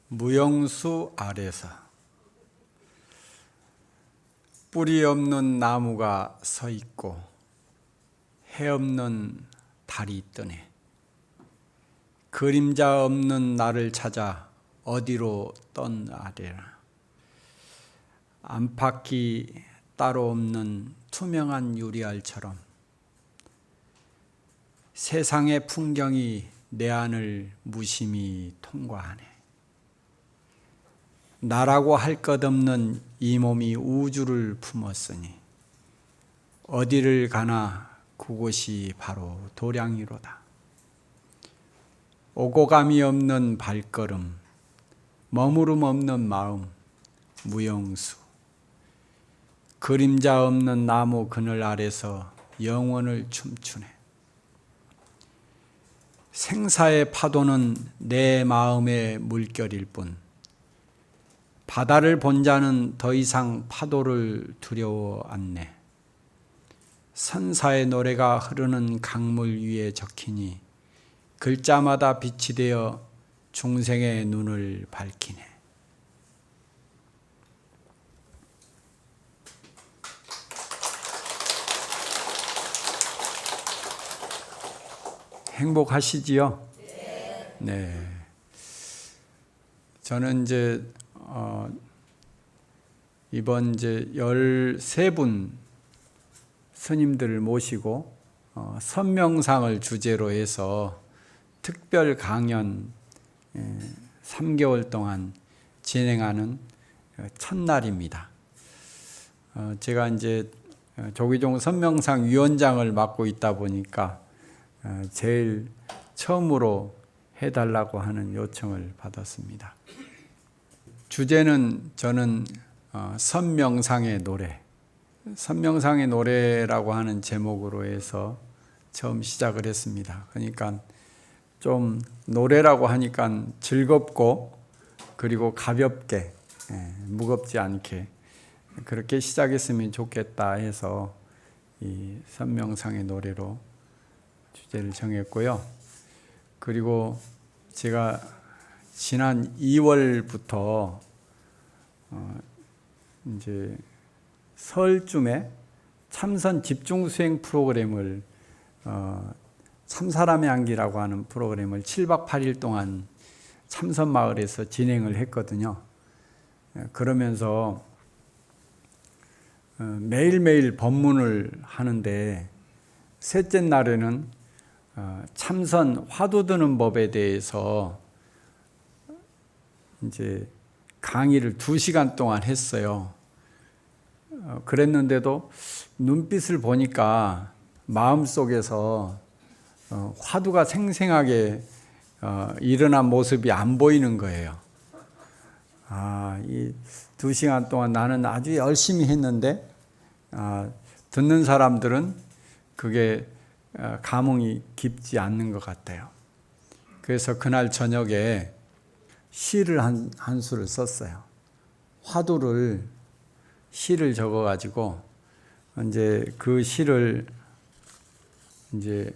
무용수 아래서 뿌리 없는 나무가 서 있고 해 없는 달이 뜨네. 그림자 없는 나를 찾아 어디로 떠나려나. 안팎이 따로 없는 투명한 유리알처럼 세상의 풍경이 내 안을 무심히 통과하네. 나라고 할 것 없는 이 몸이 우주를 품었으니 어디를 가나 그곳이 바로 도량이로다. 오고 감이 없는 발걸음, 머무름 없는 마음, 무용수. 그림자 없는 나무 그늘 아래서 영원을 춤추네. 생사의 파도는 내 마음의 물결일 뿐 바다를 본 자는 더 이상 파도를 두려워 않네. 선사의 노래가 흐르는 강물 위에 적히니 글자마다 빛이 되어 중생의 눈을 밝히네. 행복하시지요? 네. 저는 이제 이번 이제 13분 스님들을 모시고 선명상을 주제로 해서 특별 강연 3개월 동안 진행하는 첫날입니다. 제가 이제 조기종 선명상 위원장을 맡고 있다 보니까 제일 처음으로 해달라고 하는 요청을 받았습니다. 주제는 저는 선명상의 노래, 선명상의 노래라고 하는 제목으로 해서 처음 시작을 했습니다. 그러니까 좀 노래라고 하니까 즐겁고 그리고 가볍게 무겁지 않게 그렇게 시작했으면 좋겠다 해서 이 선명상의 노래로 주제를 정했고요. 그리고 제가 지난 2월부터 이제 설쯤에 참선 집중 수행 프로그램을 참사람의 안기라고 하는 프로그램을 7박 8일 동안 참선마을에서 진행을 했거든요. 그러면서 매일매일 법문을 하는데 셋째 날에는 참선 화두 드는 법에 대해서 이제 강의를 2시간 동안 했어요. 그랬는데도 눈빛을 보니까 마음속에서 화두가 생생하게 일어난 모습이 안 보이는 거예요. 이 2시간 동안 나는 아주 열심히 했는데 듣는 사람들은 그게 감흥이 깊지 않는 것 같아요. 그래서 그날 저녁에 시를 한 수를 썼어요. 화두를 시를 적어가지고 이제 그 시를 이제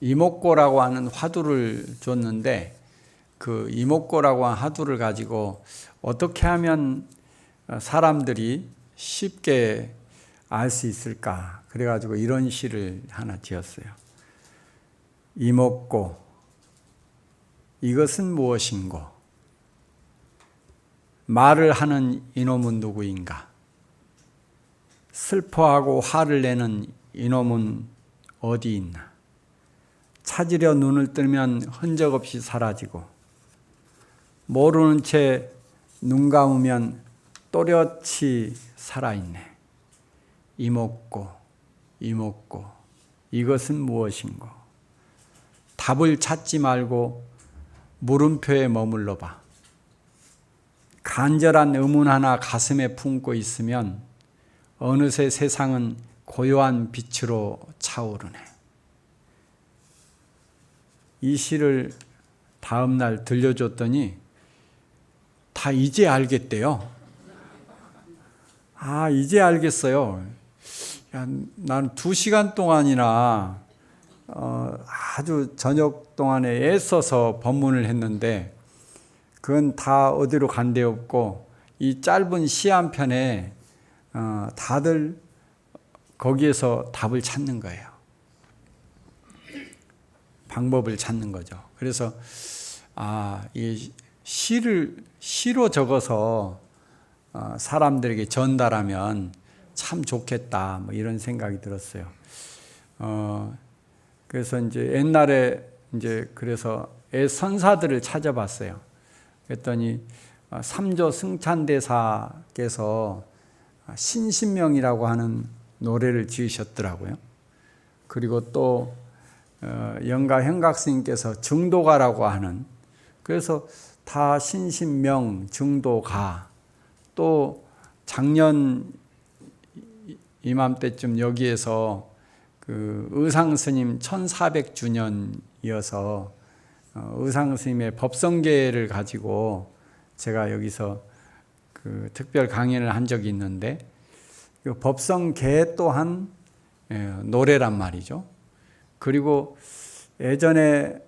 이목고라고 하는 화두를 줬는데 그 이목고라고 하는 화두를 가지고 어떻게 하면 사람들이 쉽게 알 수 있을까? 그래가지고 이런 시를 하나 지었어요. 이목고, 이것은 무엇인고? 말을 하는 이놈은 누구인가? 슬퍼하고 화를 내는 이놈은 어디 있나? 찾으려 눈을 뜨면 흔적 없이 사라지고 모르는 채 눈 감으면 또렷이 살아있네. 이목고, 이목고, 이것은 무엇인고? 답을 찾지 말고 물음표에 머물러 봐. 간절한 의문 하나 가슴에 품고 있으면 어느새 세상은 고요한 빛으로 차오르네. 이 시를 다음 날 들려줬더니 다 이제 알겠대요. 이제 알겠어요. 난 2시간 동안이나 아주 저녁 동안에 애써서 법문을 했는데 그건 다 어디로 간 데 없고 이 짧은 시 한 편에 다들 거기에서 답을 찾는 거예요. 방법을 찾는 거죠. 그래서 이 시로 적어서 사람들에게 전달하면 참 좋겠다, 뭐 이런 생각이 들었어요. 그래서 이제 옛날에 이제 그래서 선사들을 찾아봤어요. 그랬더니 삼조 승찬대사께서 신신명이라고 하는 노래를 지으셨더라고요. 그리고 또 영가 현각스님께서 증도가라고 하는, 그래서 다 신신명, 증도가, 또 작년 이맘때쯤 여기에서 그 의상스님 1400주년이어서 의상스님의 법성계를 가지고 제가 여기서 그 특별 강연을 한 적이 있는데, 그 법성계 또한 노래란 말이죠. 그리고 예전에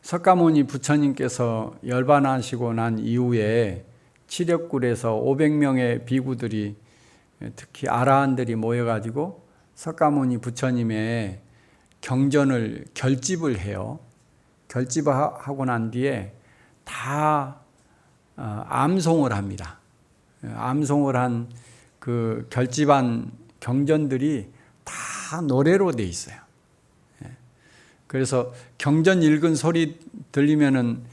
석가모니 부처님께서 열반하시고 난 이후에 칠역굴에서 500명의 비구들이, 특히 아라한들이 모여가지고 석가모니 부처님의 경전을 결집을 해요. 결집하고 난 뒤에 다 암송을 합니다. 암송을 한 그 결집한 경전들이 다 노래로 돼 있어요. 그래서 경전 읽은 소리 들리면은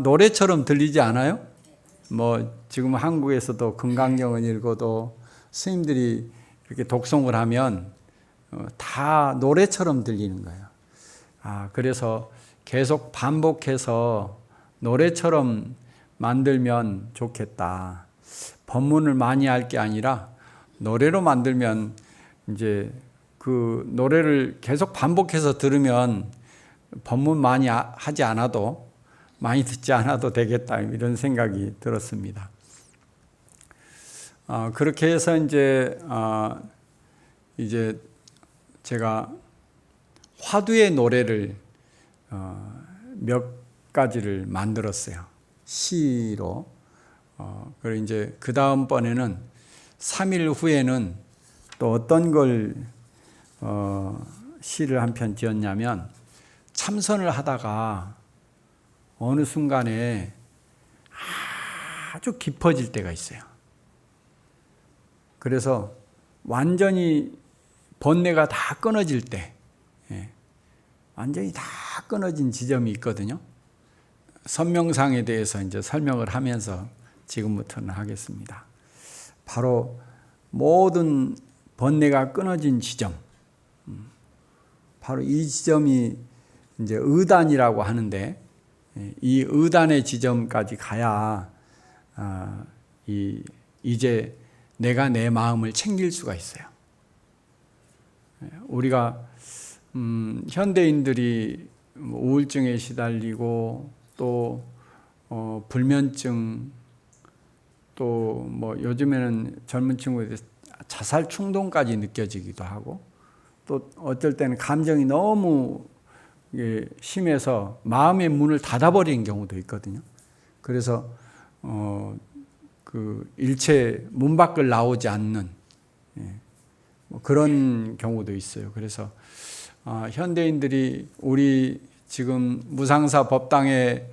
노래처럼 들리지 않아요? 뭐 지금 한국에서도 금강경을 읽어도 스님들이 이렇게 독송을 하면 다 노래처럼 들리는 거예요. 그래서 계속 반복해서 노래처럼 만들면 좋겠다. 법문을 많이 할 게 아니라 노래로 만들면 이제 그 노래를 계속 반복해서 들으면 법문 많이 하지 않아도, 많이 듣지 않아도 되겠다, 이런 생각이 들었습니다. 그렇게 해서 이제 제가 화두의 노래를 몇 가지를 만들었어요. 시로. 그리고 이제 그 다음번에는 3일 후에는 또 어떤 걸 시를 한 편 지었냐면, 참선을 하다가 어느 순간에 아주 깊어질 때가 있어요. 그래서 완전히 번뇌가 다 끊어질 때, 완전히 다 끊어진 지점이 있거든요. 선명상에 대해서 이제 설명을 하면서 지금부터는 하겠습니다. 바로 모든 번뇌가 끊어진 지점, 바로 이 지점이 이제 의단이라고 하는데, 이 의단의 지점까지 가야 이제 내가 내 마음을 챙길 수가 있어요. 우리가 현대인들이 우울증에 시달리고 또 불면증, 또 뭐 요즘에는 젊은 친구들이 자살 충동까지 느껴지기도 하고, 또 어떨 때는 감정이 너무 심해서 마음의 문을 닫아버리는 경우도 있거든요. 그래서 그 일체 문 밖을 나오지 않는 뭐 그런 경우도 있어요. 그래서 현대인들이 우리 지금 무상사 법당에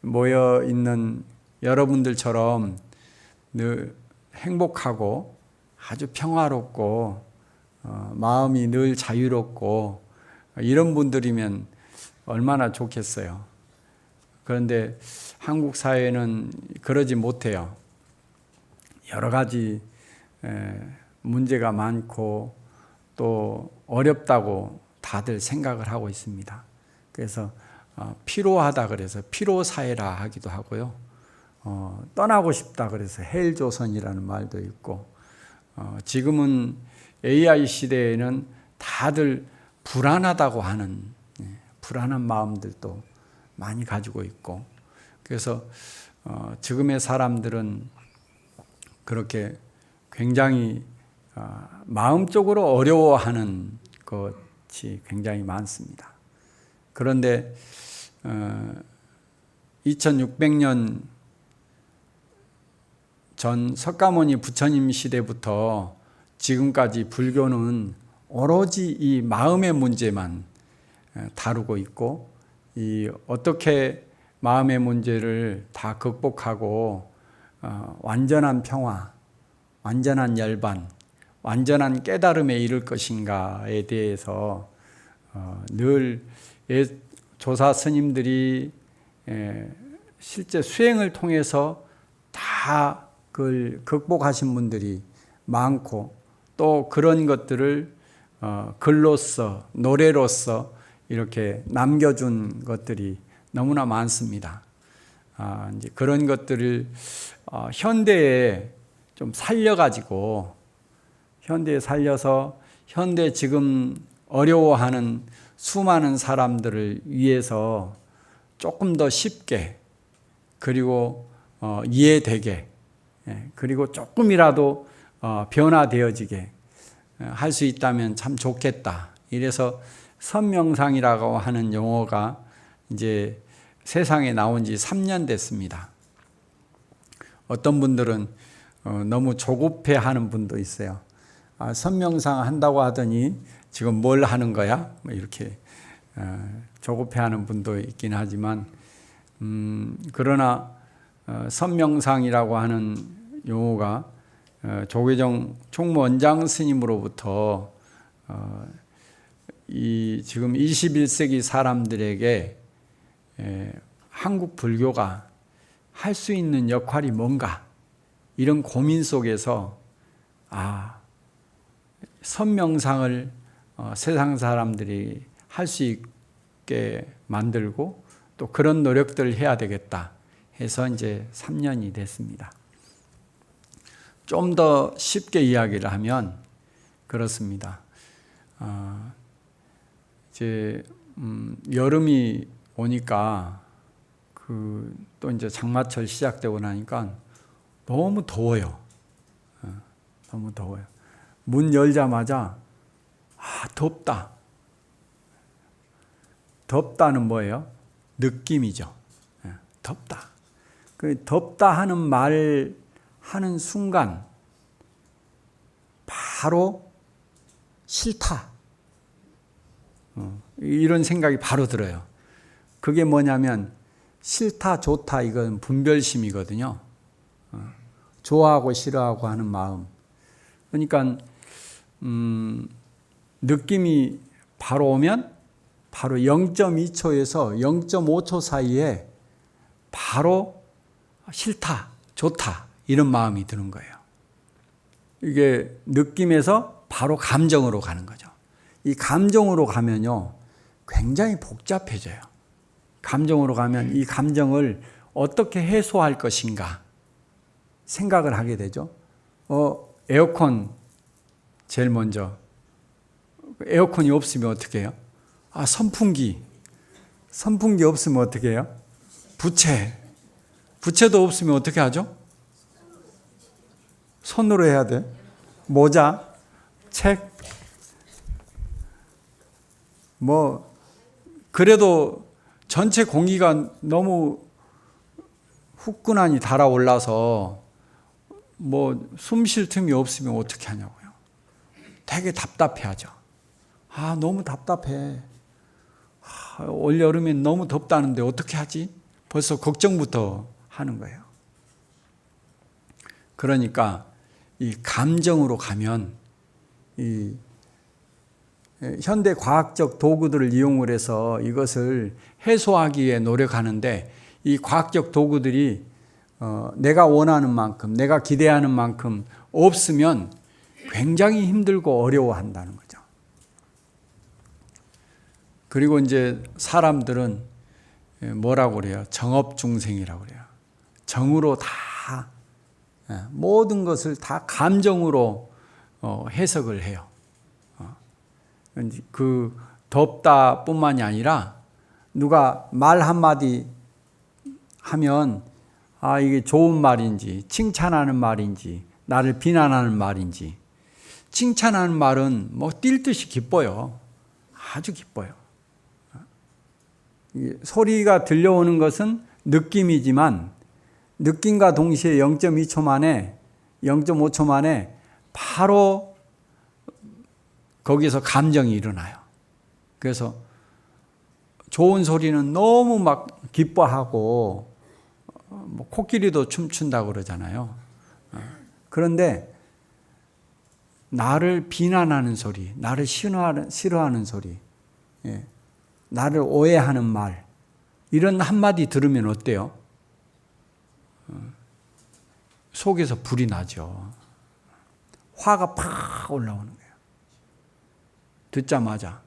모여 있는 여러분들처럼 늘 행복하고 아주 평화롭고 마음이 늘 자유롭고 이런 분들이면 얼마나 좋겠어요. 그런데 한국 사회는 그러지 못해요. 여러 가지 문제가 많고 또 어렵다고 다들 생각을 하고 있습니다. 그래서 피로하다 그래서 피로사회라 하기도 하고요. 떠나고 싶다 그래서 헬조선이라는 말도 있고, 지금은 AI 시대에는 다들 불안하다고 하는 불안한 마음들도 많이 가지고 있고, 그래서 지금의 사람들은 그렇게 굉장히 마음적으로 어려워하는 것이 굉장히 많습니다. 그런데 2600년 전 석가모니 부처님 시대부터 지금까지 불교는 오로지 이 마음의 문제만 다루고 있고, 이 어떻게 마음의 문제를 다 극복하고 완전한 평화, 완전한 열반, 완전한 깨달음에 이를 것인가에 대해서 늘 조사 스님들이 실제 수행을 통해서 다 그걸 극복하신 분들이 많고, 또 그런 것들을 글로써, 노래로서 이렇게 남겨준 것들이 너무나 많습니다. 이제 그런 것들을 현대에 좀 살려가지고, 현대에 살려서 현대 지금 어려워하는 수많은 사람들을 위해서 조금 더 쉽게, 그리고 이해되게, 그리고 조금이라도 변화되어지게 할 수 있다면 참 좋겠다. 이래서 선명상이라고 하는 용어가 이제 세상에 나온 지 3년 됐습니다. 어떤 분들은 너무 조급해하는 분도 있어요. 선명상 한다고 하더니 지금 뭘 하는 거야? 뭐 이렇게 조급해하는 분도 있긴 하지만, 그러나 선명상이라고 하는 용어가 조계종 총무원장 스님으로부터 이 지금 21세기 사람들에게 한국 불교가 할 수 있는 역할이 뭔가, 이런 고민 속에서 선명상을 세상 사람들이 할 수 있게 만들고, 또 그런 노력들을 해야 되겠다 해서 이제 3년이 됐습니다. 좀 더 쉽게 이야기를 하면 그렇습니다. 이제 여름이 오니까 또 이제 장마철 시작되고 나니까 너무 더워요. 너무 더워요. 문 열자마자 덥다. 덥다는 뭐예요? 느낌이죠. 덥다. 그 덥다 하는 말 하는 순간 바로 싫다. 이런 생각이 바로 들어요. 그게 뭐냐면 싫다, 좋다, 이건 분별심이거든요. 좋아하고 싫어하고 하는 마음. 그러니까 느낌이 바로 오면 바로 0.2초에서 0.5초 사이에 바로 싫다, 좋다 이런 마음이 드는 거예요. 이게 느낌에서 바로 감정으로 가는 거죠. 이 감정으로 가면요, 굉장히 복잡해져요. 감정으로 가면 이 감정을 어떻게 해소할 것인가 생각을 하게 되죠. 에어컨 제일 먼저. 에어컨이 없으면 어떻게 해요? 선풍기 없으면 어떻게 해요? 부채도 없으면 어떻게 하죠? 손으로 해야 돼. 모자, 책, 그래도 전체 공기가 너무 후끈하니 달아올라서 숨 쉴 틈이 없으면 어떻게 하냐고요. 되게 답답해하죠. 너무 답답해. 올 여름엔 너무 덥다는데 어떻게 하지? 벌써 걱정부터 하는 거예요. 그러니까 이 감정으로 가면 이 현대 과학적 도구들을 이용을 해서 이것을 해소하기 위해 노력하는데, 이 과학적 도구들이 내가 원하는 만큼, 내가 기대하는 만큼 없으면 굉장히 힘들고 어려워한다는 거죠. 그리고 이제 사람들은 뭐라고 그래요? 정업중생이라고 그래요. 정으로 다, 모든 것을 다 감정으로 해석을 해요. 그 덥다 뿐만이 아니라 누가 말 한마디 하면 이게 좋은 말인지, 칭찬하는 말인지, 나를 비난하는 말인지. 칭찬하는 말은 뛸 듯이 기뻐요. 아주 기뻐요. 소리가 들려오는 것은 느낌이지만 느낌과 동시에 0.2초 만에 0.5초 만에 바로 거기서 감정이 일어나요. 그래서 좋은 소리는 너무 막 기뻐하고 뭐 코끼리도 춤춘다고 그러잖아요. 그런데 나를 비난하는 소리, 나를 싫어하는 소리, 나를 오해하는 말, 이런 한마디 들으면 어때요? 속에서 불이 나죠. 화가 팍 올라오는 거예요. 듣자마자.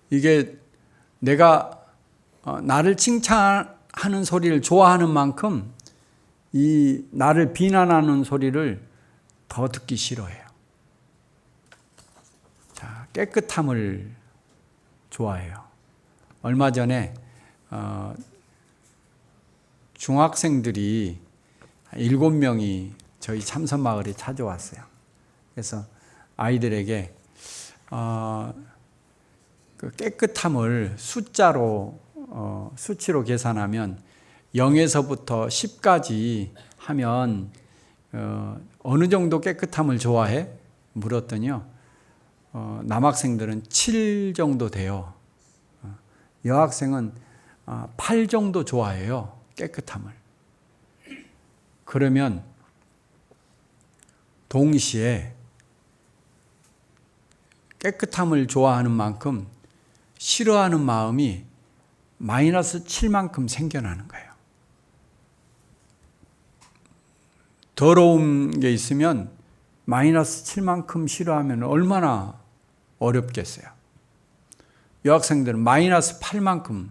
이게 내가 나를 칭찬하는 소리를 좋아하는 만큼 이 나를 비난하는 소리를 더 듣기 싫어해요. 자, 깨끗함을 좋아해요. 얼마 전에 중학생들이 7명이 저희 참선마을에 찾아왔어요. 그래서 아이들에게 그 깨끗함을 숫자로 수치로 계산하면 0에서부터 10까지 하면 어느 정도 깨끗함을 좋아해? 물었더니요. 남학생들은 7 정도 돼요. 여학생은 8 정도 좋아해요. 깨끗함을. 그러면 동시에 깨끗함을 좋아하는 만큼 싫어하는 마음이 마이너스 7만큼 생겨나는 거예요. 더러운 게 있으면 마이너스 7만큼 싫어하면 얼마나 어렵겠어요. 여학생들은 마이너스 8만큼,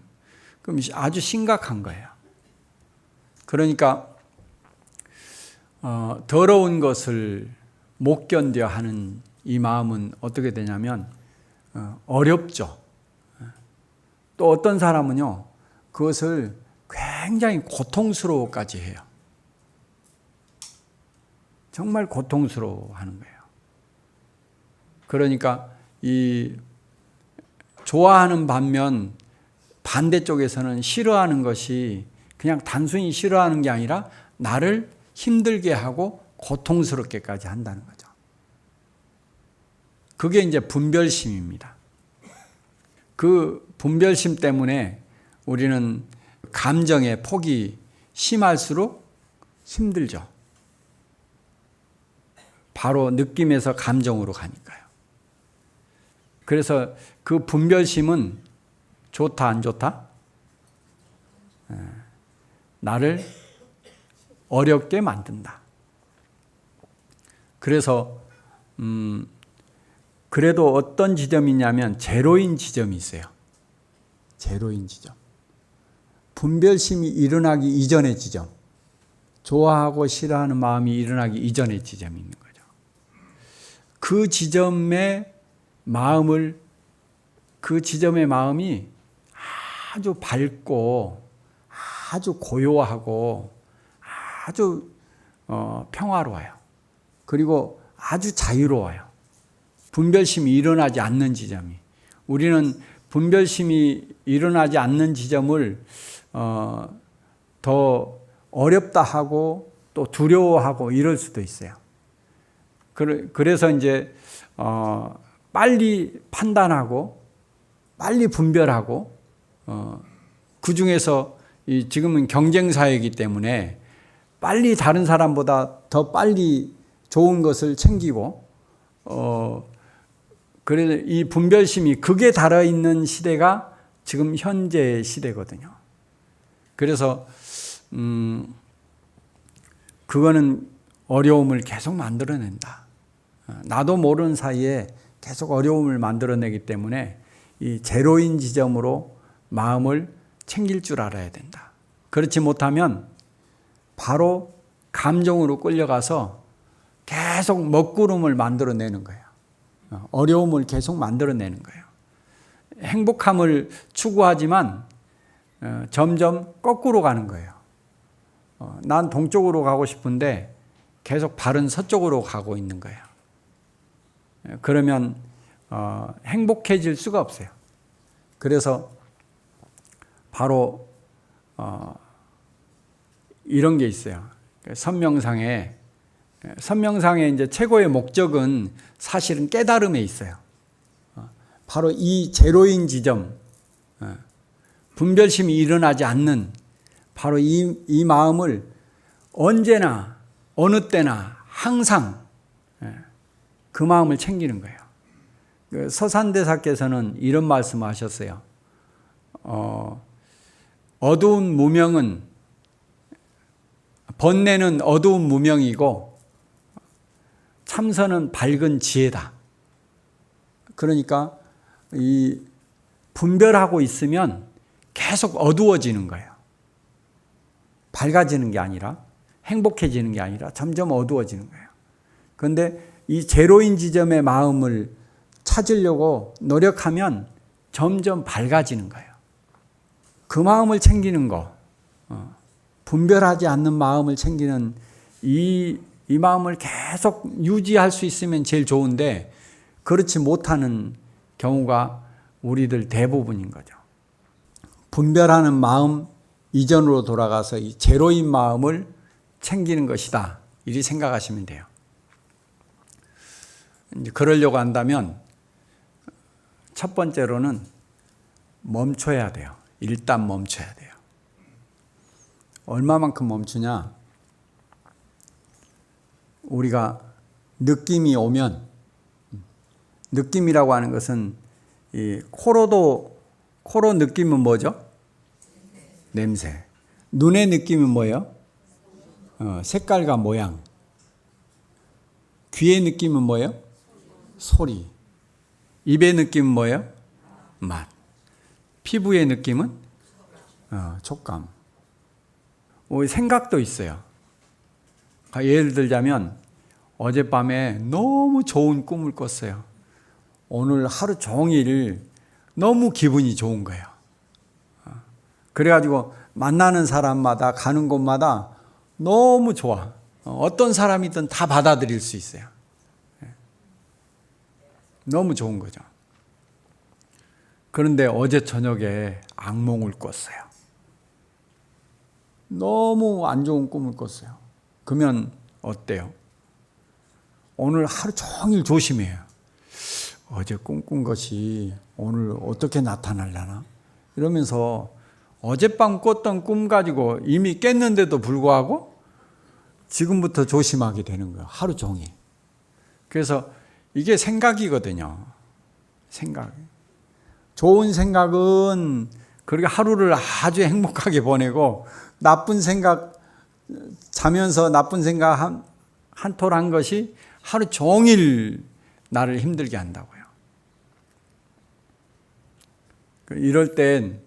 그럼 아주 심각한 거예요. 그러니까 더러운 것을 못 견뎌 하는 이 마음은 어떻게 되냐면 어렵죠. 또 어떤 사람은요, 그것을 굉장히 고통스러워까지 해요. 정말 고통스러워하는 거예요. 그러니까 이 좋아하는 반면 반대쪽에서는 싫어하는 것이 그냥 단순히 싫어하는 게 아니라 나를 힘들게 하고 고통스럽게까지 한다는 거죠. 그게 이제 분별심입니다. 그 분별심 때문에 우리는 감정의 폭이 심할수록 힘들죠. 바로 느낌에서 감정으로 가니까요. 그래서 그 분별심은 좋다 안 좋다? 나를 어렵게 만든다. 그래서 그래도 어떤 지점이 있냐면 제로인 지점이 있어요. 제로인 지점. 분별심이 일어나기 이전의 지점. 좋아하고 싫어하는 마음이 일어나기 이전의 지점이 있는 거죠. 그 지점의 마음이 아주 밝고 아주 고요하고 아주 평화로워요. 그리고 아주 자유로워요. 분별심이 일어나지 않는 지점이. 우리는 분별심이 일어나지 않는 지점을 더 어렵다 하고 또 두려워하고 이럴 수도 있어요. 그래서 이제 빨리 판단하고 빨리 분별하고 그 중에서 지금은 경쟁 사회이기 때문에 빨리 다른 사람보다 더 빨리 좋은 것을 챙기고 그래서 이 분별심이 극에 달아있는 시대가 지금 현재 시대거든요. 그래서 그거는 어려움을 계속 만들어낸다. 나도 모르는 사이에 계속 어려움을 만들어내기 때문에 이 제로인 지점으로 마음을 챙길 줄 알아야 된다. 그렇지 못하면 바로 감정으로 끌려가서 계속 먹구름을 만들어내는 거예요. 어려움을 계속 만들어내는 거예요. 행복함을 추구하지만 점점 거꾸로 가는 거예요. 난 동쪽으로 가고 싶은데 계속 발은 서쪽으로 가고 있는 거예요. 그러면 행복해질 수가 없어요. 그래서 바로 이런 게 있어요. 선명상에 이제 최고의 목적은 사실은 깨달음에 있어요. 바로 이 제로인 지점, 분별심이 일어나지 않는 바로 이 마음을 언제나 어느 때나 항상 그 마음을 챙기는 거예요. 서산대사께서는 이런 말씀하셨어요. 어두운 무명은 번뇌는 어두운 무명이고 참선은 밝은 지혜다. 그러니까 이 분별하고 있으면 계속 어두워지는 거예요. 밝아지는 게 아니라 행복해지는 게 아니라 점점 어두워지는 거예요. 그런데 이 제로인 지점의 마음을 찾으려고 노력하면 점점 밝아지는 거예요. 그 마음을 챙기는 거, 분별하지 않는 마음을 챙기는 이 마음을 계속 유지할 수 있으면 제일 좋은데 그렇지 못하는 경우가 우리들 대부분인 거죠. 분별하는 마음 이전으로 돌아가서 이 제로인 마음을 챙기는 것이다. 이리 생각하시면 돼요. 이제 그러려고 한다면 첫 번째로는 멈춰야 돼요. 일단 멈춰야 돼요. 얼마만큼 멈추냐? 우리가 느낌이 오면, 느낌이라고 하는 것은 이 코로 느낌은 뭐죠? 냄새. 눈의 느낌은 뭐예요? 색깔과 모양. 귀의 느낌은 뭐예요? 소리. 입의 느낌은 뭐예요? 맛. 피부의 느낌은 촉감. 생각도 있어요. 예를 들자면 어젯밤에 너무 좋은 꿈을 꿨어요. 오늘 하루 종일 너무 기분이 좋은 거예요. 그래가지고 만나는 사람마다 가는 곳마다 너무 좋아. 어떤 사람이든 다 받아들일 수 있어요. 너무 좋은 거죠. 그런데 어제 저녁에 악몽을 꿨어요. 너무 안 좋은 꿈을 꿨어요. 그러면 어때요? 오늘 하루 종일 조심해요. 어제 꿈꾼 것이 오늘 어떻게 나타나려나? 이러면서 어젯밤 꿨던 꿈 가지고 이미 깼는데도 불구하고 지금부터 조심하게 되는 거예요. 하루 종일. 그래서 이게 생각이거든요. 생각. 좋은 생각은 그렇게 하루를 아주 행복하게 보내고 나쁜 생각, 자면서 나쁜 생각 한 톨 한 것이 하루 종일 나를 힘들게 한다고요. 이럴 땐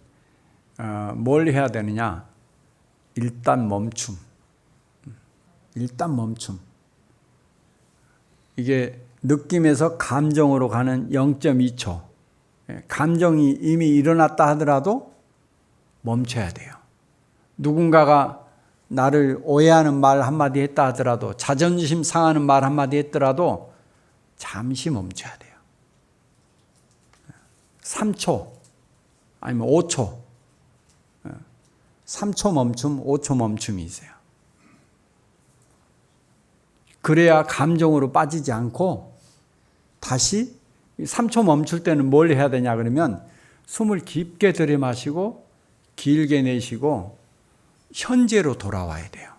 뭘 해야 되느냐? 일단 멈춤. 일단 멈춤. 이게 느낌에서 감정으로 가는 0.2초. 감정이 이미 일어났다 하더라도 멈춰야 돼요. 누군가가 나를 오해하는 말 한마디 했다 하더라도, 자존심 상하는 말 한마디 했더라도 잠시 멈춰야 돼요. 3초 아니면 5초. 3초 멈춤, 5초 멈춤이 있어요. 그래야 감정으로 빠지지 않고 다시 3초 멈출 때는 뭘 해야 되냐 그러면 숨을 깊게 들이마시고 길게 내쉬고 현재로 돌아와야 돼요.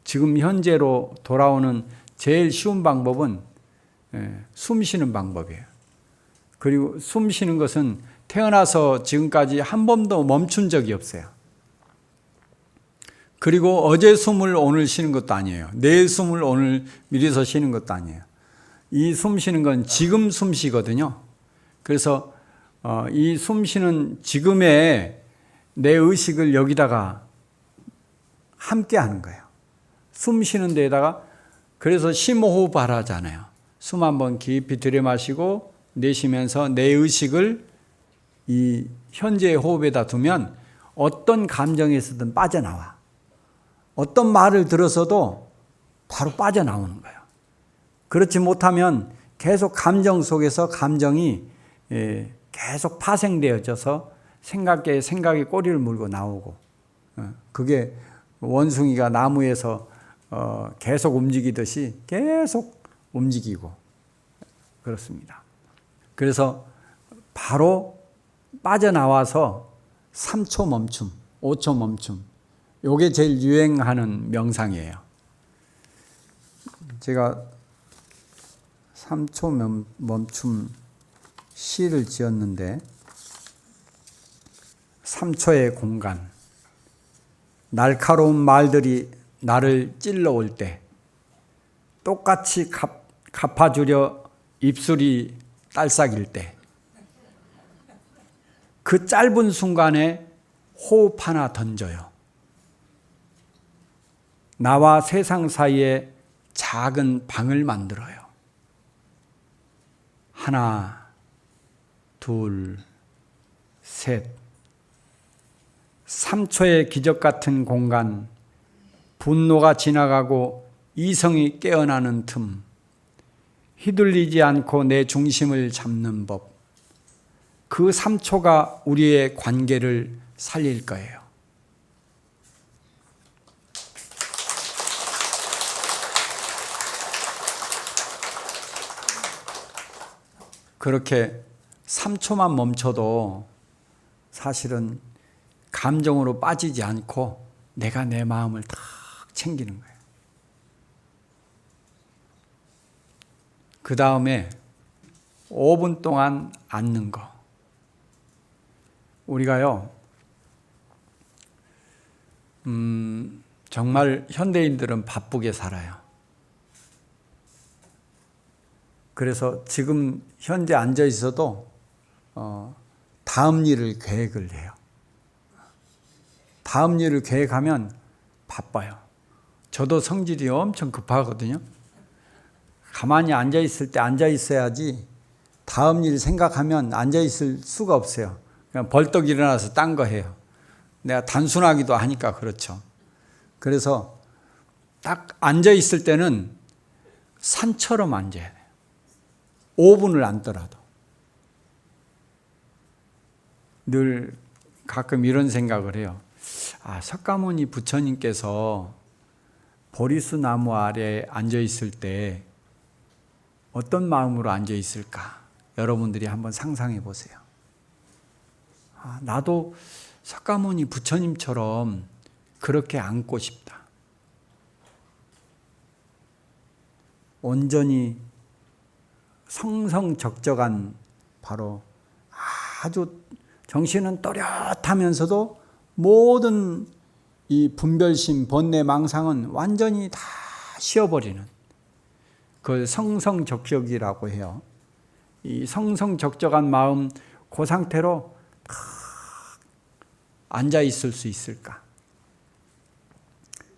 지금 현재로 돌아오는 제일 쉬운 방법은 숨 쉬는 방법이에요. 그리고 숨 쉬는 것은 태어나서 지금까지 한 번도 멈춘 적이 없어요. 그리고 어제 숨을 오늘 쉬는 것도 아니에요. 내일 숨을 오늘 미리서 쉬는 것도 아니에요. 이 숨 쉬는 건 지금 숨 쉬거든요. 그래서 이 숨 쉬는 지금의 내 의식을 여기다가 함께 하는 거예요. 숨 쉬는 데에다가, 그래서 심호흡 하라잖아요. 숨 한번 깊이 들이마시고 내쉬면서 내 의식을 이 현재의 호흡에다 두면 어떤 감정에서든 빠져나와. 어떤 말을 들어서도 바로 빠져나오는 거예요. 그렇지 못하면 계속 감정 속에서 감정이 계속 파생되어져서 생각에 꼬리를 물고 나오고, 그게 원숭이가 나무에서 계속 움직이듯이 계속 움직이고 그렇습니다. 그래서 바로 빠져나와서 3초 멈춤, 5초 멈춤, 요게 제일 유행하는 명상이에요. 제가 3초 멈춤 시를 지었는데, 3초의 공간, 날카로운 말들이 나를 찔러올 때 똑같이 갚아주려 입술이 딸싹일 때, 그 짧은 순간에 호흡 하나 던져요. 나와 세상 사이에 작은 방을 만들어요. 하나, 둘, 셋. 3초의 기적 같은 공간, 분노가 지나가고 이성이 깨어나는 틈, 휘둘리지 않고 내 중심을 잡는 법, 그 3초가 우리의 관계를 살릴 거예요. 그렇게 3초만 멈춰도 사실은 감정으로 빠지지 않고 내가 내 마음을 탁 챙기는 거예요. 그 다음에 5분 동안 앉는 거. 우리가요, 정말 현대인들은 바쁘게 살아요. 그래서 지금 현재 앉아 있어도 다음 일을 계획을 해요. 다음 일을 계획하면 바빠요. 저도 성질이 엄청 급하거든요. 가만히 앉아 있을 때 앉아 있어야지 다음 일 생각하면 앉아 있을 수가 없어요. 그냥 벌떡 일어나서 딴 거 해요. 내가 단순하기도 하니까 그렇죠. 그래서 딱 앉아 있을 때는 산처럼 앉아야 돼요. 5분을 앉더라도. 늘 가끔 이런 생각을 해요. 석가모니 부처님께서 보리수 나무 아래 앉아 있을 때 어떤 마음으로 앉아 있을까? 여러분들이 한번 상상해 보세요. 나도 석가모니 부처님처럼 그렇게 앉고 싶다. 온전히 성성적적한, 바로 아주 정신은 또렷하면서도 모든 이 분별심, 번뇌, 망상은 완전히 다 쉬어버리는, 그걸 성성적적이라고 해요. 이 성성적적한 마음, 그 상태로 탁 앉아 있을 수 있을까?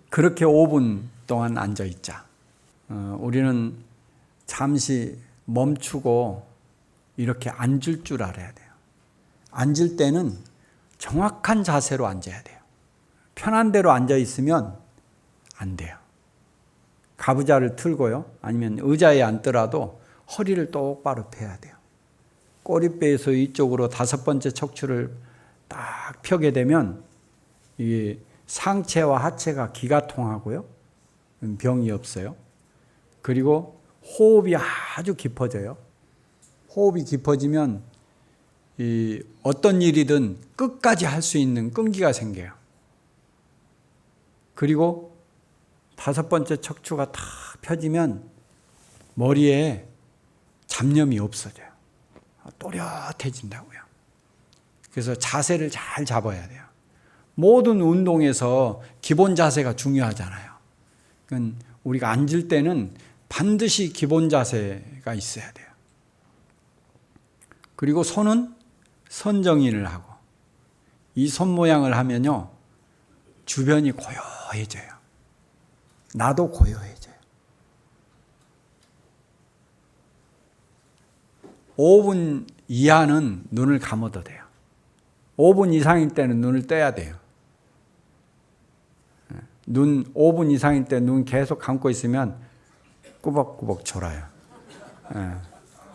그렇게 5분 동안 앉아 있자. 우리는 잠시 멈추고 이렇게 앉을 줄 알아야 돼요. 앉을 때는 정확한 자세로 앉아야 돼요. 편한 대로 앉아 있으면 안 돼요. 가부좌를 틀고요, 아니면 의자에 앉더라도 허리를 똑바로 펴야 돼요. 꼬리뼈에서 이쪽으로 5번째 척추를 딱 펴게 되면 이 상체와 하체가 기가 통하고요, 병이 없어요. 그리고 호흡이 아주 깊어져요. 호흡이 깊어지면 이 어떤 일이든 끝까지 할 수 있는 끈기가 생겨요. 그리고 5번째 척추가 다 펴지면 머리에 잡념이 없어져요. 또렷해진다고요. 그래서 자세를 잘 잡아야 돼요. 모든 운동에서 기본 자세가 중요하잖아요. 그러니까 우리가 앉을 때는 반드시 기본 자세가 있어야 돼요. 그리고 손은 선정인을 하고, 이 손 모양을 하면요, 주변이 고요해져요. 나도 고요해져요. 5분 이하는 눈을 감아도 돼요. 5분 이상일 때는 눈을 떼야 돼요. 5분 이상일 때 눈 계속 감고 있으면 꾸벅꾸벅 졸아요.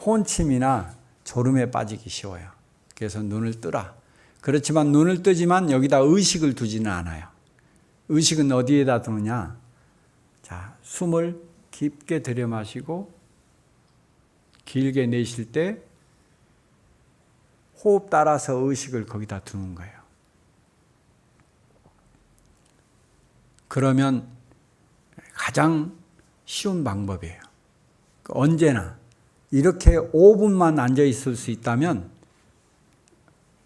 혼침이나 졸음에 빠지기 쉬워요. 그래서 눈을 뜨라. 그렇지만 눈을 뜨지만 여기다 의식을 두지는 않아요. 의식은 어디에다 두느냐? 자, 숨을 깊게 들여 마시고 길게 내쉴 때 호흡 따라서 의식을 거기다 두는 거예요. 그러면 가장 쉬운 방법이에요. 언제나 이렇게 5분만 앉아 있을 수 있다면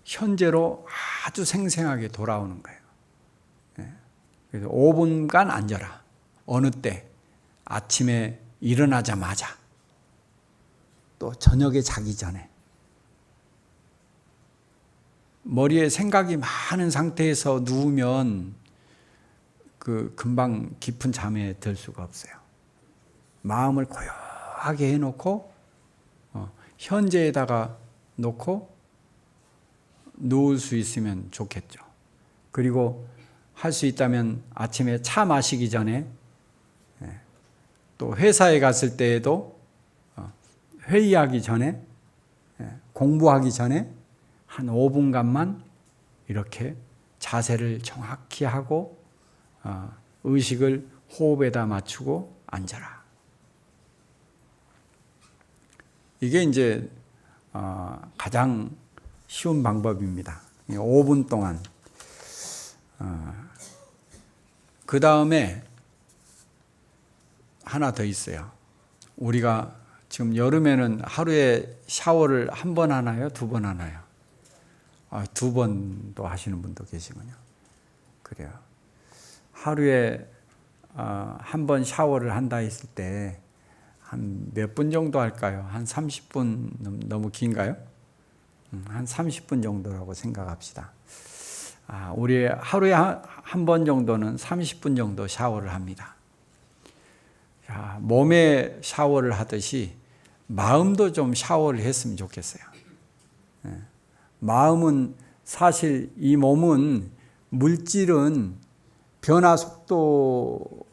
현재로 아주 생생하게 돌아오는 거예요. 그래서 5분간 앉아라. 어느 때? 아침에 일어나자마자, 또 저녁에 자기 전에. 머리에 생각이 많은 상태에서 누우면 금방 깊은 잠에 들 수가 없어요. 마음을 고요하게 해놓고 현재에다가 놓고 누울 수 있으면 좋겠죠. 그리고 할 수 있다면 아침에 차 마시기 전에, 또 회사에 갔을 때에도 회의하기 전에, 공부하기 전에 한 5분간만 이렇게 자세를 정확히 하고 의식을 호흡에다 맞추고 앉아라. 이게 이제 가장 쉬운 방법입니다. 5분 동안. 그 다음에 하나 더 있어요. 우리가 지금 여름에는 하루에 샤워를 한 번 하나요? 2번 하나요? 2번도 하시는 분도 계시군요. 그래요. 하루에 한 번 샤워를 한다 했을 때 한 몇 분 정도 할까요? 한 30분 너무 긴가요? 한 30분 정도라고 생각합시다. 우리 하루에 한 번 정도는 30분 정도 샤워를 합니다. 자, 몸에 샤워를 하듯이 마음도 좀 샤워를 했으면 좋겠어요. 마음은 사실 이 몸은 물질은 변화 속도,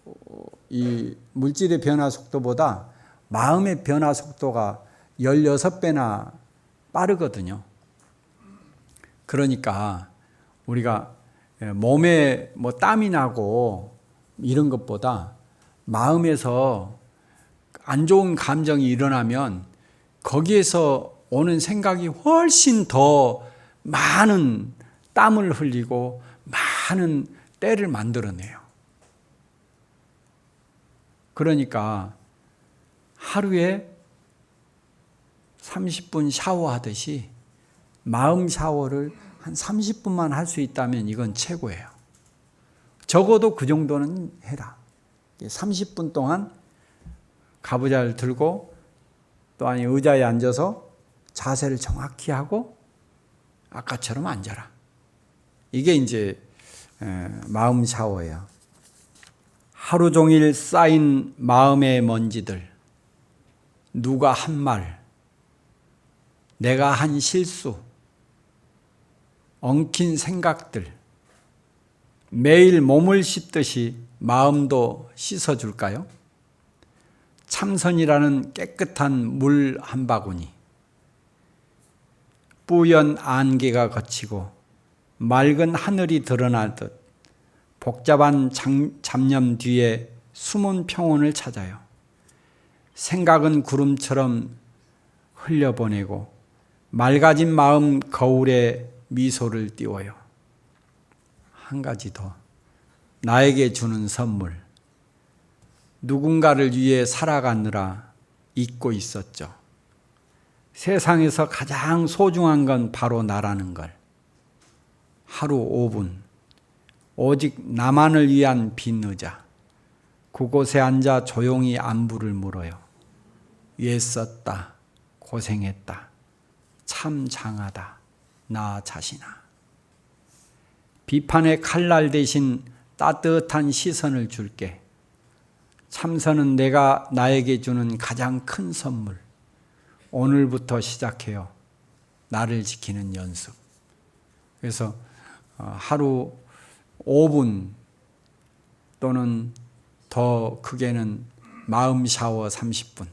이 물질의 변화 속도보다 마음의 변화 속도가 16배나 빠르거든요. 그러니까 우리가 몸에 뭐 땀이 나고 이런 것보다 마음에서 안 좋은 감정이 일어나면 거기에서 오는 생각이 훨씬 더 많은 땀을 흘리고 많은 때를 만들어내요. 그러니까 하루에 30분 샤워하듯이 마음 샤워를 한 30분만 할 수 있다면 이건 최고예요. 적어도 그 정도는 해라. 30분 동안 가부좌를 들고 또 아니 의자에 앉아서 자세를 정확히 하고 아까처럼 앉아라. 이게 이제 마음 샤워예요. 하루 종일 쌓인 마음의 먼지들, 누가 한 말, 내가 한 실수, 엉킨 생각들, 매일 몸을 씻듯이 마음도 씻어줄까요? 참선이라는 깨끗한 물 한 바구니, 뿌연 안개가 걷히고 맑은 하늘이 드러나듯 복잡한 잡념 뒤에 숨은 평온을 찾아요. 생각은 구름처럼 흘려보내고 맑아진 마음 거울에 미소를 띄워요. 한 가지 더. 나에게 주는 선물. 누군가를 위해 살아가느라 잊고 있었죠. 세상에서 가장 소중한 건 바로 나라는 걸. 하루 5분. 오직 나만을 위한 빈 의자. 그곳에 앉아 조용히 안부를 물어요. 애썼다. 고생했다. 참 장하다. 나 자신아. 비판의 칼날 대신 따뜻한 시선을 줄게. 참선은 내가 나에게 주는 가장 큰 선물. 오늘부터 시작해요. 나를 지키는 연습. 그래서 하루 5분 또는 더 크게는 마음 샤워 30분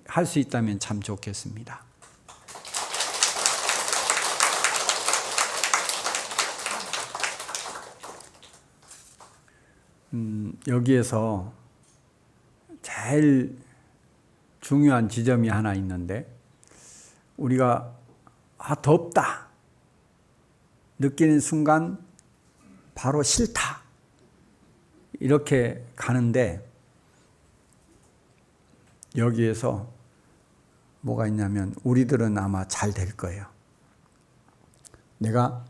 할 수 있다면 참 좋겠습니다. 여기에서 제일 중요한 지점이 하나 있는데, 우리가 덥다 느끼는 순간 바로 싫다 이렇게 가는데, 여기에서 뭐가 있냐면 우리들은 아마 잘 될 거예요. 내가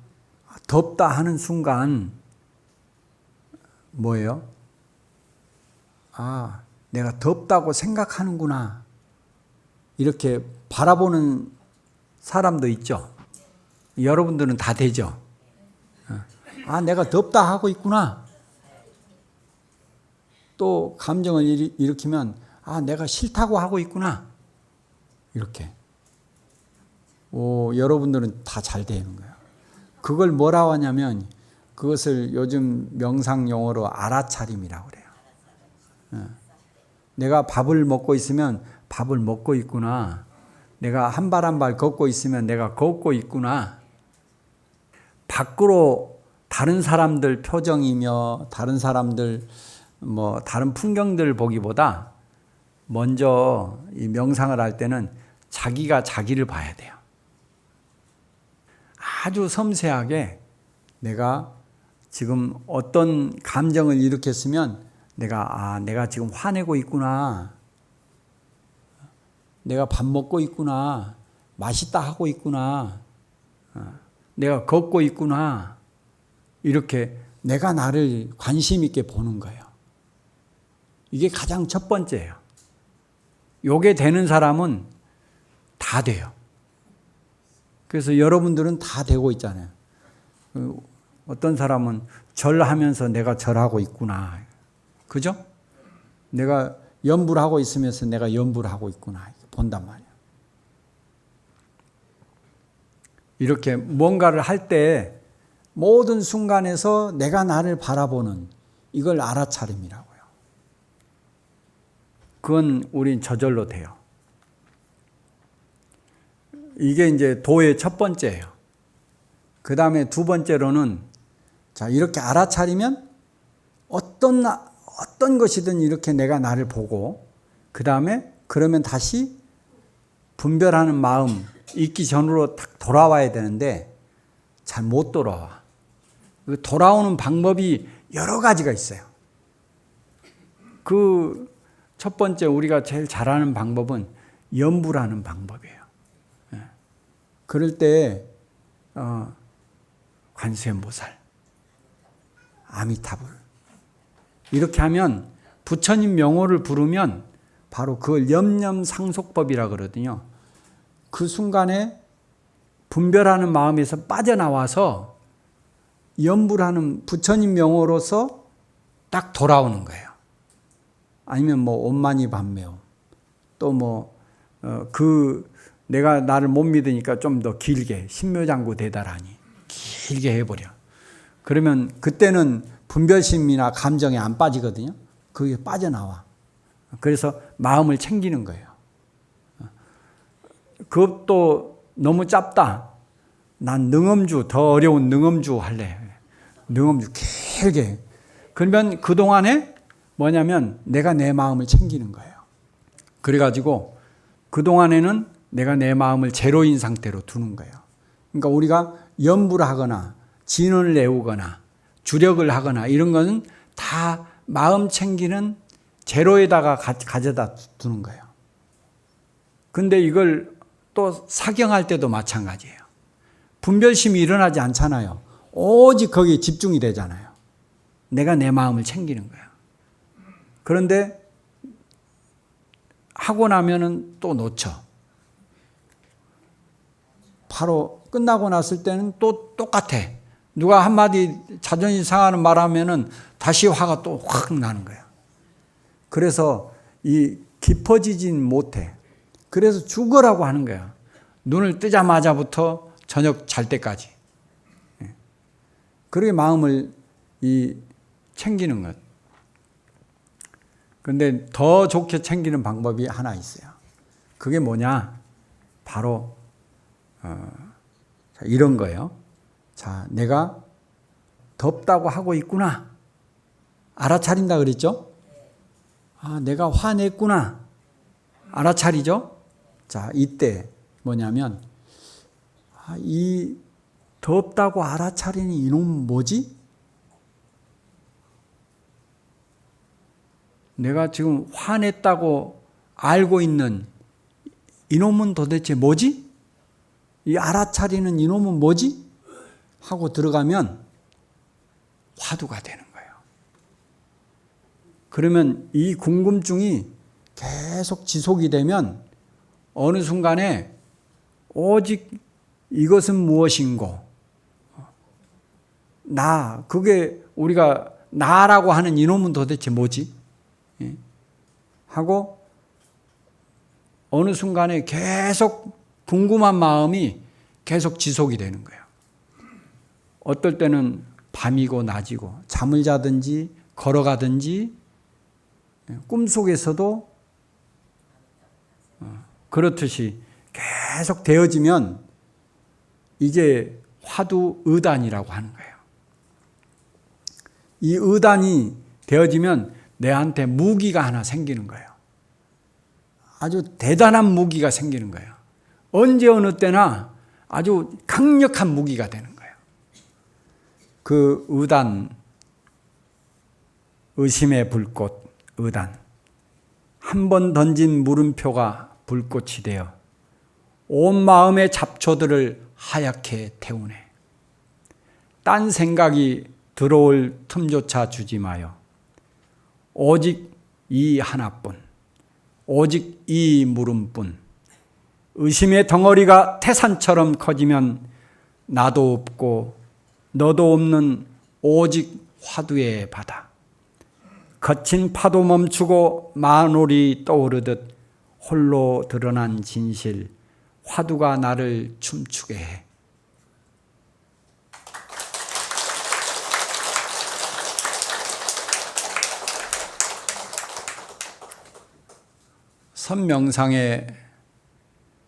덥다 하는 순간 뭐예요? 내가 덥다고 생각하는구나 이렇게 바라보는 사람도 있죠. 여러분들은 다 되죠. 내가 덥다 하고 있구나. 또 감정을 일으키면 내가 싫다고 하고 있구나. 이렇게. 여러분들은 다 잘 되는 거예요. 그걸 뭐라고 하냐면, 그것을 요즘 명상 용어로 알아차림이라고 그래요. 내가 밥을 먹고 있으면 밥을 먹고 있구나. 내가 한 발 한 발 걷고 있으면 내가 걷고 있구나. 밖으로 다른 사람들 표정이며 다른 사람들 다른 풍경들 보기보다 먼저 이 명상을 할 때는 자기가 자기를 봐야 돼요. 아주 섬세하게 내가 지금 어떤 감정을 일으켰으면 내가 지금 화내고 있구나. 내가 밥 먹고 있구나. 맛있다 하고 있구나. 내가 걷고 있구나. 이렇게 내가 나를 관심 있게 보는 거예요. 이게 가장 첫 번째예요. 요게 되는 사람은 다 돼요. 그래서 여러분들은 다 되고 있잖아요. 어떤 사람은 절하면서 내가 절하고 있구나. 그죠? 내가 염불 하고 있으면서 내가 염불 하고 있구나. 본단 말이에요. 이렇게 뭔가를 할 때 모든 순간에서 내가 나를 바라보는 이걸 알아차림이라고요. 그건 우린 저절로 돼요. 이게 이제 도의 첫 번째예요. 그 다음에 두 번째로는 이렇게 알아차리면 어떤 것이든 이렇게 내가 나를 보고, 그 다음에 그러면 다시 분별하는 마음 있기 전으로 딱 돌아와야 되는데 잘 못 돌아와. 돌아오는 방법이 여러 가지가 있어요. 그 첫 번째 우리가 제일 잘하는 방법은 염불하는 방법이에요. 그럴 때 관세음보살, 아미타불 이렇게 하면 부처님 명호를 부르면 바로 그걸 염념상속법이라 그러거든요. 그 순간에 분별하는 마음에서 빠져나와서 염불하는 부처님 명호로서 딱 돌아오는 거예요. 아니면 온만이 반매옴, 또 내가 나를 못 믿으니까 좀 더 길게 신묘장구 대다라니 길게 해버려. 그러면 그때는 분별심이나 감정에 안 빠지거든요. 그게 빠져나와. 그래서 마음을 챙기는 거예요. 그것도 너무 짧다. 난 능엄주, 더 어려운 능엄주 할래. 능엄주 길게. 그러면 그동안에 뭐냐면 내가 내 마음을 챙기는 거예요. 그래가지고 그동안에는 내가 내 마음을 제로인 상태로 두는 거예요. 그러니까 우리가 염불을 하거나 진언을 외우거나 주력을 하거나 이런 것은 다 마음 챙기는 제로에다가 가져다 두는 거예요. 근데 이걸 또 사경할 때도 마찬가지예요. 분별심이 일어나지 않잖아요. 오직 거기에 집중이 되잖아요. 내가 내 마음을 챙기는 거예요. 그런데 하고 나면은 또 놓쳐. 바로 끝나고 났을 때는 또 똑같아. 누가 한마디 자존심 상하는 말 하면은 다시 화가 또 확 나는 거야. 그래서 이 깊어지진 못해. 그래서 죽으라고 하는 거야. 눈을 뜨자마자부터 저녁 잘 때까지. 그렇게 마음을 챙기는 것. 근데 더 좋게 챙기는 방법이 하나 있어요. 그게 뭐냐? 바로 이런 거예요. 자, 내가 덥다고 하고 있구나. 알아차린다 그랬죠? 아, 내가 화냈구나. 알아차리죠? 자, 이때 뭐냐면, 아, 이 덥다고 알아차리는 이놈은 뭐지? 내가 지금 화냈다고 알고 있는 이놈은 도대체 뭐지? 이 알아차리는 이놈은 뭐지? 하고 들어가면 화두가 되는 거예요. 그러면 이 궁금증이 계속 지속이 되면 어느 순간에 오직 이것은 무엇인고, 그게 우리가 나라고 하는 이놈은 도대체 뭐지? 하고 어느 순간에 계속 궁금한 마음이 계속 지속이 되는 거예요. 어떨 때는 밤이고 낮이고 잠을 자든지 걸어가든지 꿈속에서도 그렇듯이 계속 되어지면 이게 화두 의단이라고 하는 거예요. 이 의단이 되어지면 내한테 무기가 하나 생기는 거예요. 아주 대단한 무기가 생기는 거예요. 언제 어느 때나 아주 강력한 무기가 되는 거예요. 그 의단, 의심의 불꽃, 의단. 한 번 던진 물음표가 불꽃이 되어 온 마음의 잡초들을 하얗게 태우네. 딴 생각이 들어올 틈조차 주지 마요. 오직 이 하나뿐, 오직 이 물음뿐. 의심의 덩어리가 태산처럼 커지면 나도 없고 너도 없는 오직 화두의 바다. 거친 파도 멈추고 만올이 떠오르듯 홀로 드러난 진실, 화두가 나를 춤추게 해. 선명상의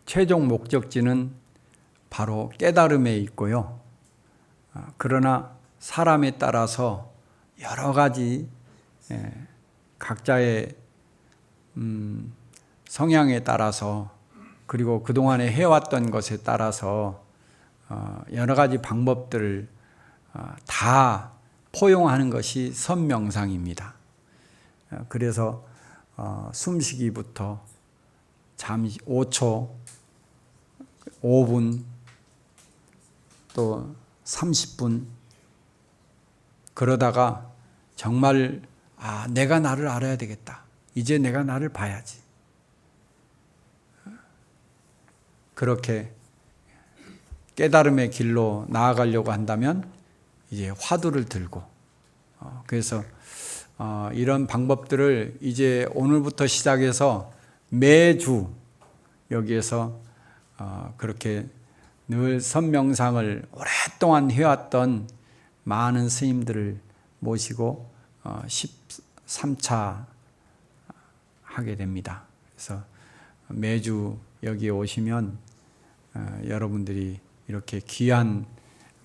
최종 목적지는 바로 깨달음에 있고요. 그러나 사람에 따라서 여러 가지 각자의 성향에 따라서 그리고 그동안에 해왔던 것에 따라서 여러 가지 방법들을 다 포용하는 것이 선명상입니다. 그래서 숨쉬기부터 잠시 5초, 5분, 또 30분 그러다가 정말 내가 나를 알아야 되겠다. 이제 내가 나를 봐야지. 그렇게 깨달음의 길로 나아가려고 한다면 이제 화두를 들고 그래서 이런 방법들을 이제 오늘부터 시작해서 매주 여기에서 그렇게 늘 선명상을 오랫동안 해왔던 많은 스님들을 모시고 13차 하게 됩니다. 그래서 매주 여기에 오시면 여러분들이 이렇게 귀한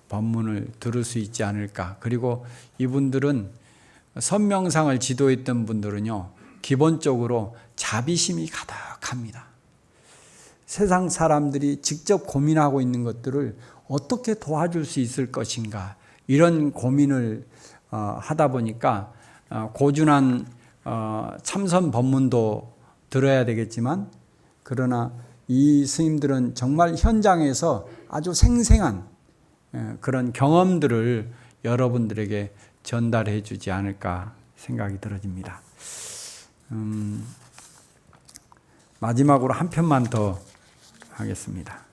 법문을 들을 수 있지 않을까. 그리고 이분들은 선명상을 지도했던 분들은요, 기본적으로 자비심이 가득합니다. 세상 사람들이 직접 고민하고 있는 것들을 어떻게 도와줄 수 있을 것인가, 이런 고민을 하다 보니까 고준한 참선 법문도 들어야 되겠지만, 그러나 이 스님들은 정말 현장에서 아주 생생한 그런 경험들을 여러분들에게 전달해 주지 않을까 생각이 들어집니다. 마지막으로 한 편만 더 하겠습니다.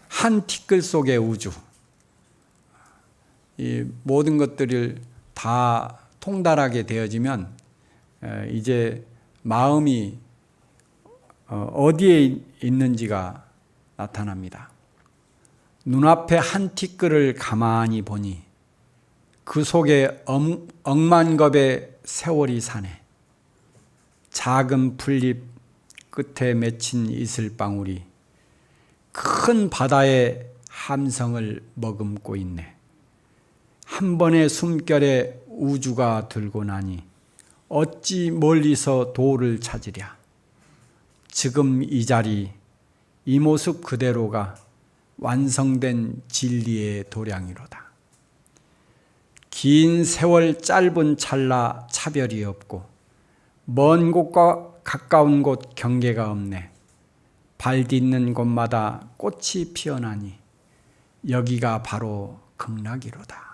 한 티끌 속의 우주. 이 모든 것들을 다 통달하게 되어지면 이제 마음이 어디에 있는지가 나타납니다. 눈앞에 한 티끌을 가만히 보니 그 속에 억만 겁의 세월이 사네. 작은 풀잎 끝에 맺힌 이슬방울이 큰 바다의 함성을 머금고 있네. 한 번의 숨결에 우주가 들고 나니 어찌 멀리서 도를 찾으랴. 지금 이 자리, 이 모습 그대로가 완성된 진리의 도량이로다. 긴 세월 짧은 찰나 차별이 없고 먼 곳과 가까운 곳 경계가 없네. 발 딛는 곳마다 꽃이 피어나니 여기가 바로 극락이로다.